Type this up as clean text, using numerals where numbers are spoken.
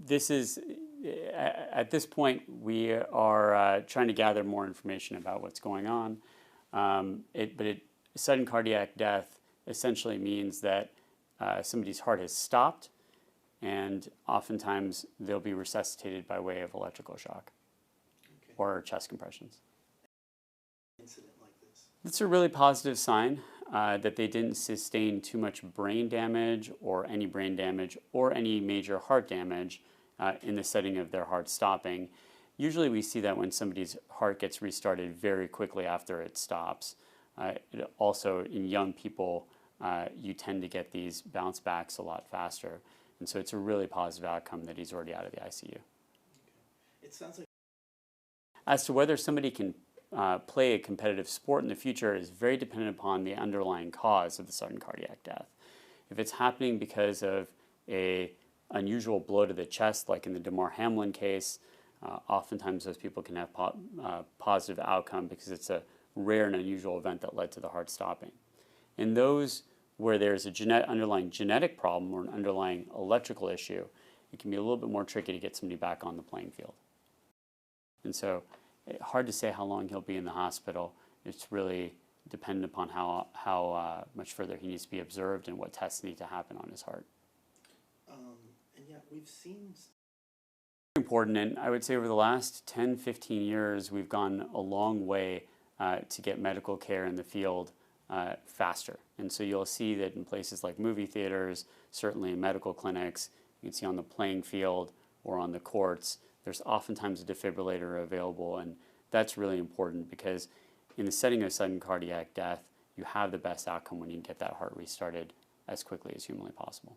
this is, at this point, we are trying to gather more information about what's going on. Sudden cardiac death essentially means that somebody's heart has stopped, and oftentimes they'll be resuscitated by way of electrical shock or chest compressions. Incident like this. It's a really positive sign that they didn't sustain too much brain damage or any brain damage or any major heart damage in the setting of their heart stopping. Usually we see that when somebody's heart gets restarted very quickly after it stops. Also, in young people, you tend to get these bounce backs a lot faster. And so it's a really positive outcome that he's already out of the ICU. Okay. It sounds like... As to whether somebody can play a competitive sport in the future is very dependent upon the underlying cause of the sudden cardiac death. If it's happening because of an unusual blow to the chest, like in the Damar Hamlin case, oftentimes those people can have positive outcome because it's a rare and unusual event that led to the heart stopping. In those where there's a underlying genetic problem or an underlying electrical issue, it can be a little bit more tricky to get somebody back on the playing field. And so, hard to say how long he'll be in the hospital. It's really dependent upon how much further he needs to be observed and what tests need to happen on his heart. And yet we've seen... Important, and I would say over the last 10, 15 years, we've gone a long way to get medical care in the field faster. And so you'll see that in places like movie theaters, certainly in medical clinics, you can see on the playing field or on the courts, there's oftentimes a defibrillator available, and that's really important because in the setting of sudden cardiac death, you have the best outcome when you can get that heart restarted as quickly as humanly possible.